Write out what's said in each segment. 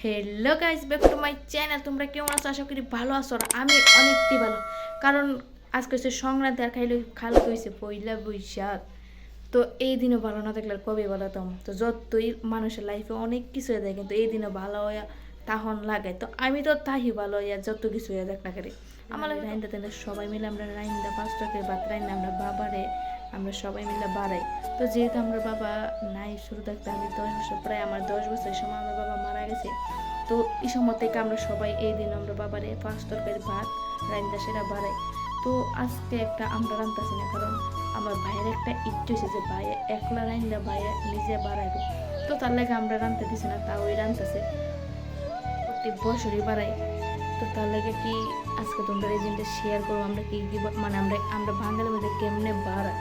Hello guys, back to my channel. তোমরা কেমন আছো? আশা করি ভালো আছো। আর আমি অনেকটাই ভালো, কারণ আজকে হচ্ছে সংক্রান্তি আর খালকে হয়েছে পয়লা বৈশাখ। তো এই দিনও ভালো না থাকলে আর কবে ভালো হতাম? তো যতই মানুষের লাইফে অনেক কিছু হয়ে যায়, কিন্তু এই দিনও ভালো হইয়া তখন লাগে। তো আমি তো তাই ভালো হইয়া যত কিছু হয়ে যাক না করি আমার রাইন্দা তাইলে সবাই মিলে আমরা রাইন্দা 5 টাকা ভাত রাইন্দা আমরা বাবারে আমরা সবাই মিলে বাড়াই। তো যেহেতু আমার বাবা নাই, শুরু থাকতে আমি 10 বছর, প্রায় আমার 10 বছরের সময় আমার বাবা মারা গেছে। তো এই সময় থেকে আমরা সবাই এই দিন আমরা বাবারে 5 তরকারি ভাত রাইন্দা সেটা বাড়াই। তো আজকে একটা আমরা রান্তাছি না, কারণ আমার ভাইয়ের একটা ইচ্ছে হয়েছে যে ভাই একলা রাইন্দা ভাইয়া নিজে বাড়াইবো। তো তার লাগে আমরা রান্তে দিছি না, তাও ওই রান্তাছে প্রত্যেক বছরই বাড়াই। তো তার লাগে কি আজকে তোমরা এই দিনটা শেয়ার করবো আমরা কি মানে আমরা আমরা বাঙালির মধ্যে কেমনে বাড়াই।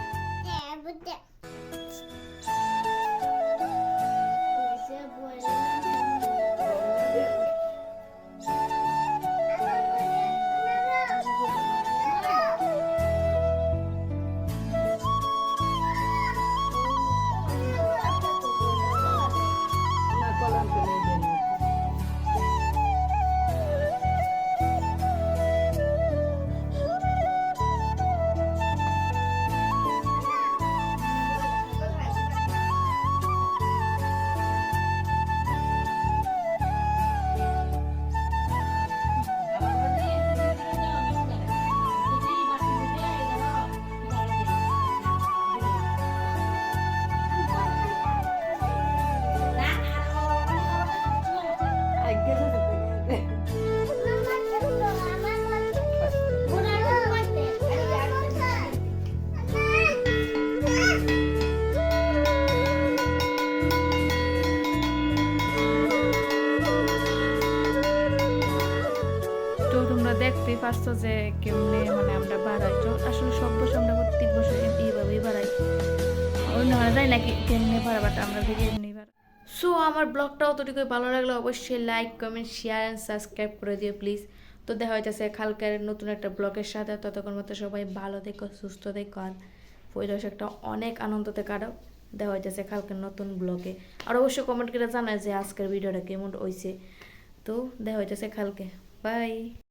তো তোমরা দেখতেই পারছো যে কেমনে মানে আমরা বাড়াই। তো আসলে সব বছর আমরা প্রত্যেক বছর এইভাবেই বাড়াই, অন্য যায় নাকি কেমনে বাড়াবাটা আমরা ভিডিও নিই বাড়াই। সো আমার ব্লগটা অতটুকু ভালো লাগলে অবশ্যই like, comment, share and subscribe করে দিও প্লিজ। তো দেখা হইতেছে কালকের নতুন একটা ব্লগের সাথে। ততক্ষণ মতো সবাই ভালো দেখো, সুস্থ দেখো, আর পরিদর্শকটা অনেক আনন্দতে কাটাও। দেখা হইতেছে কালকের নতুন ব্লগে। আর অবশ্যই কমেন্ট করে জানায় যে আজকের ভিডিওটা কেমন হয়েছে। তো দেখা হইতেছে কালকে। বাই।